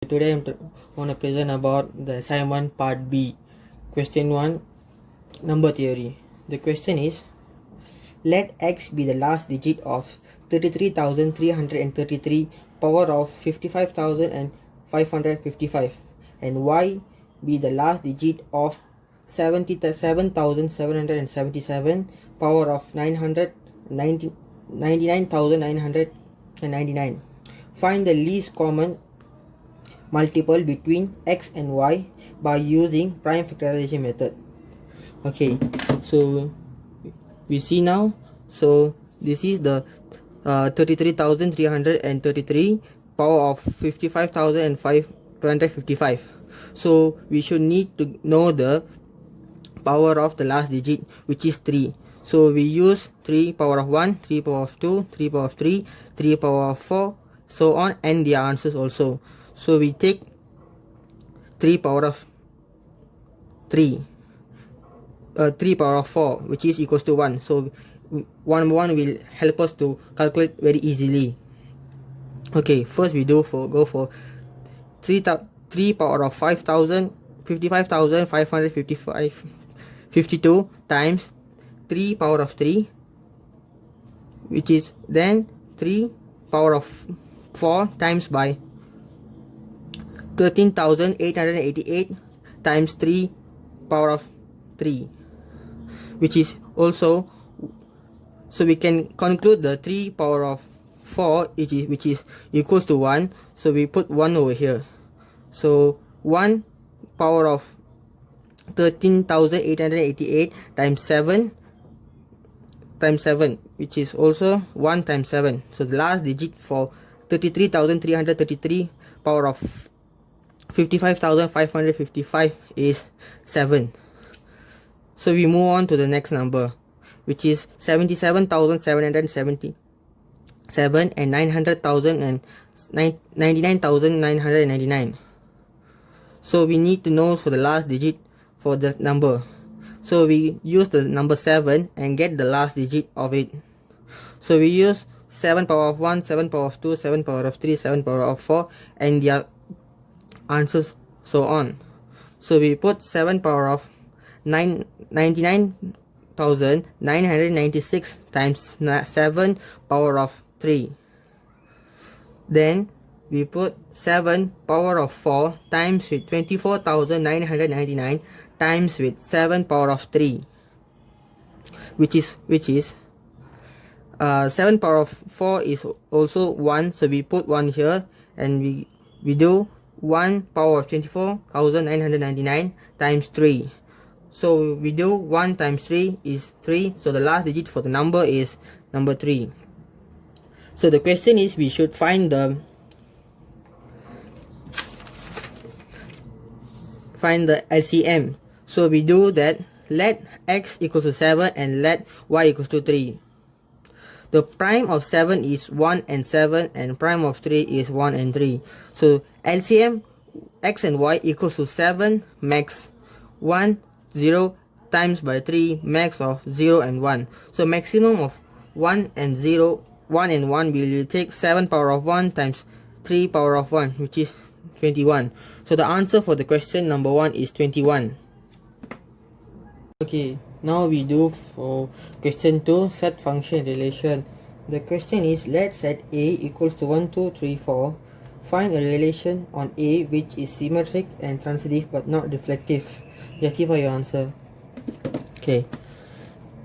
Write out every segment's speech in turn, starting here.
Today I'm going to present about the assignment part B. Question 1, number theory. The question is, let x be the last digit of 33,333 power of 55,555 and y be the last digit of 77,777 power of 99,999. Find the least common multiple between x and y by using prime factorization method. Okay, so we see now, so this is the 33,333 power of 55,555. So we should need to know the power of the last digit, which is 3. So we use 3 power of 1, 3 power of 2, 3 power of 3, 3 power of 4, so on, and the answers also. So we take 3 power of 3, 3 power of 4, which is equals to 1. So 1 will help us to calculate very easily. Okay, first we go for 3 power of 55,552 times 3 power of 3, which is then 3 power of 4 times by 13,888 times 3 power of 3, which is also, so we can conclude the 3 power of 4 which is equals to 1. So we put 1 over here. So 1 power of 13,888 times 7 times 7, which is also 1 times 7. So the last digit for 33,333 power of 55,555 is 7. So we move on to the next number, which is 77,777 and 900,000 and 99,999. So we need to know for the last digit for the number. So we use the number 7 and get the last digit of it. So we use 7 power of 1, 7 power of 2, 7 power of 3, 7 power of 4, and their answers so on. So we put 7 power of 99,996 times 7 power of 3. Then we put 7 power of 4 times with 24,999 times with 7 power of 3, which is 7 power of 4 is also 1, so we put 1 here, and we do 1 power of 24,999 times 3. So we do 1 times 3 is 3. So the last digit for the number is number 3. So the question is, we should find the LCM. So we do that, let x equals to 7 and let y equals to 3. The prime of 7 is 1 and 7, and prime of 3 is 1 and 3. So LCM x and y equals to 7 max 1 0 times by 3 max of 0 and 1. So maximum of 1 and 0, 1 and 1 will take 7 power of 1 times 3 power of 1, which is 21. So the answer for the question number 1 is 21. Okay, now we do for question 2, set function relation. The question is, let set A equals to 1, 2, 3, 4. Find a relation on A which is symmetric and transitive but not reflective. Justify your answer. Okay,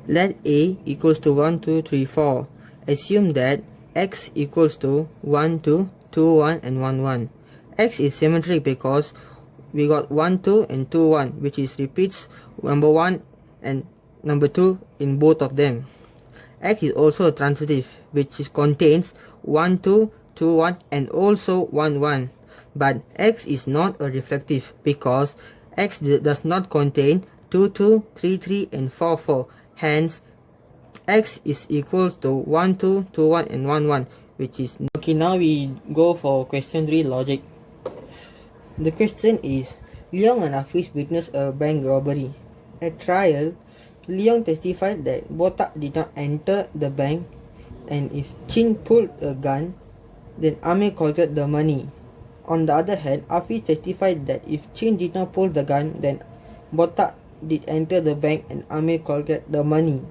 let A equals to 1, 2, 3, 4. Assume that x equals to 1, 2, 2, 1 and 1, 1. X is symmetric because we got 1, 2 and 2, 1, which is repeats number 1 and number 2 in both of them. X is also transitive, which contains 1, 2, 2, 1 and also 1, 1. But X is not a reflective because X does not contain 2, 2, 3, 3 and 4, 4. Hence, X is equals to 1, 2, 2, 1 and 1, 1, which is... Okay, now we go for question 3, logic. The question is, Leong and Hafiz witnessed a bank robbery. At trial, Leong testified that Botak did not enter the bank, and if Chin pulled a gun, then Amir collected the money. On the other hand, Hafiz testified that if Chin did not pull the gun, then Botak did enter the bank and Amir collected the money.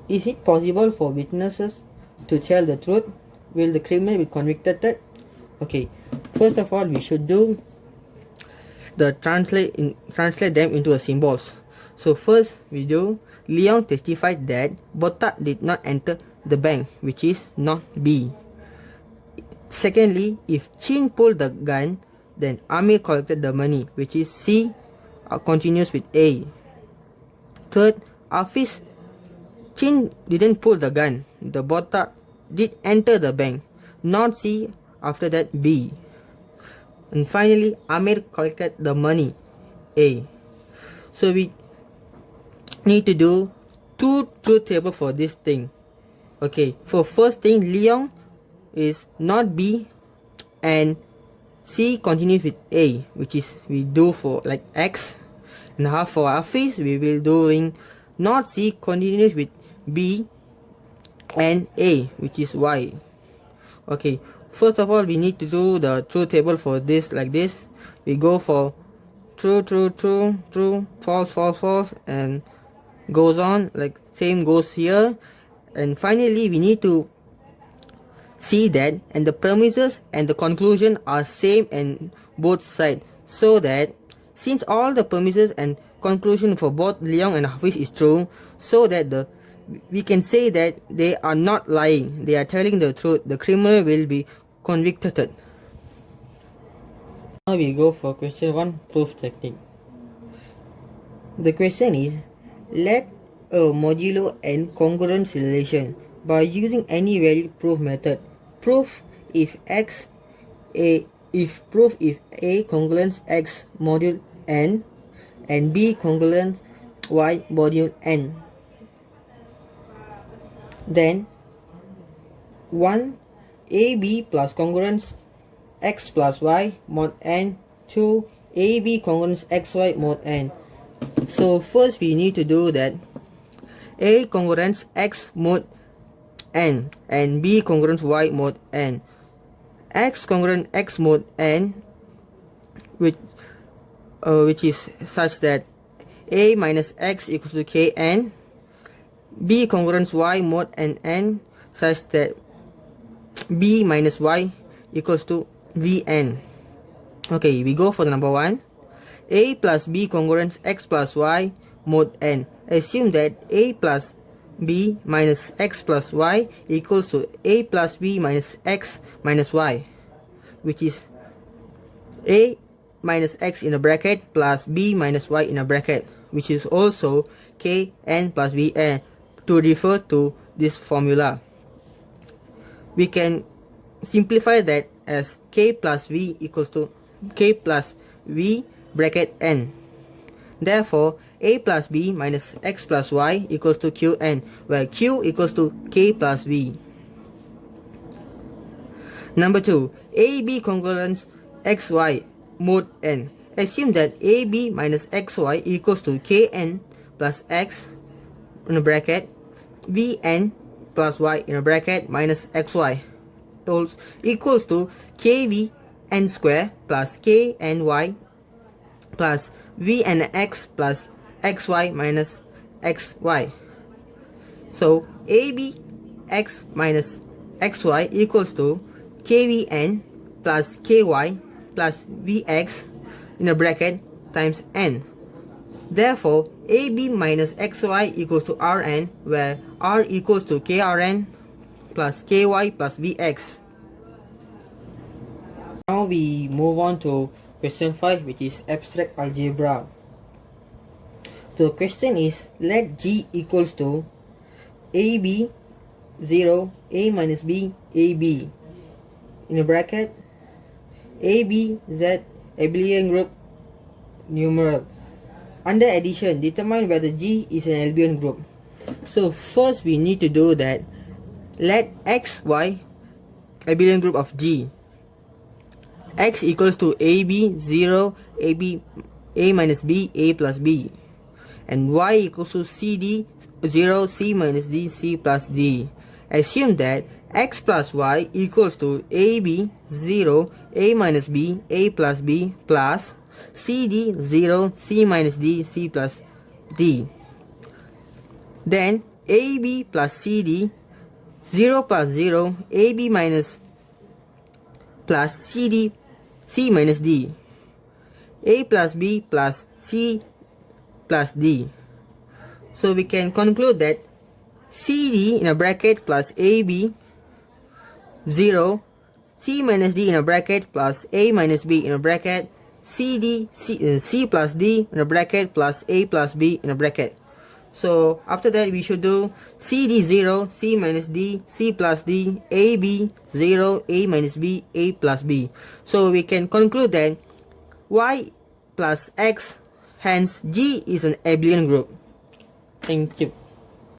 Is it possible for witnesses to tell the truth? Will the criminal be convicted? Okay, first of all, we should do the translate them into a symbols. So first we do Leon testified that Botak did not enter the bank, which is not B. Secondly, if Chin pulled the gun, then Amir collected the money, which is C, continues with A. Third, Hafiz, Chin didn't pull the gun, the Botak did enter the bank, not C, after that B. And finally, Amir collected the money, A. So we need to do two truth table for this thing. Okay, for first thing, Leon is not B and C continues with A, which is we do for like X. And half for Hafiz, we will doing not C continues with B and A, which is Y. Okay, first of all, we need to do the truth table for this like this. We go for true, true, true, true, false, false, false, and goes on, like same goes here. And finally, we need to see that and the premises and the conclusion are same on both sides, so that since all the premises and conclusion for both Leon and Hafiz is true, so that we can say that they are not lying, they are telling the truth, the criminal will be convicted. Now we go for question 1, proof technique. The question is, let a modulo and congruence relation by using any value proof method. Proof if A congruence X module N and B congruence Y module N. Then 1. AB plus congruence X plus Y mod N. 2. AB congruence XY mod N. So first we need to do that A congruence X mod N and B congruence Y mod N. X congruent X mod N, which is such that A minus X equals to Kn. B congruence Y mod N such that B minus Y equals to Vn. Okay, we go for the number 1. A plus B congruence X plus Y mod N. Assume that A plus B minus X plus Y equals to A plus B minus X minus Y, which is A minus X in a bracket plus B minus Y in a bracket, which is also Kn plus Vn, to refer to this formula. We can simplify that as K plus V equals to K plus V bracket N. Therefore, A plus B minus X plus Y equals to Qn, where Q equals to K plus V. Number 2. AB congruence XY mod N. Assume that AB minus XY equals to Kn plus X in a bracket, Vn plus Y in a bracket minus XY equals to KVN square plus KNY plus Vnx plus XY minus XY. So ABX minus XY equals to KVN plus KY plus VX in a bracket times N. Therefore, AB minus XY equals to Rn, where R equals to KRN plus KY plus VX. Now we move on to question 5, which is abstract algebra. The question is, let G equals to AB 0, A minus B, AB. In a bracket, AB, Z, abelian group, numeral. Under addition, determine whether G is an abelian group. So first we need to do that. Let X, Y, abelian group of G. X equals to AB 0, AB, A minus B, A plus B. And Y equals to CD 0, C minus D, C plus D. assume that x plus y equals to ab 0, a minus b, a plus b plus cd 0, c minus d, c plus d. Then ab plus cd 0 plus 0, ab minus plus cd, c minus d, a plus b plus c plus d. So we can conclude that cd in a bracket plus ab 0, c minus d in a bracket plus a minus b in a bracket, c plus d in a bracket plus a plus b in a bracket. So after that we should do cd 0, c minus d, c plus d, ab 0, a minus b, a plus b. So we can conclude that y plus x, hence G is an abelian group. Thank you.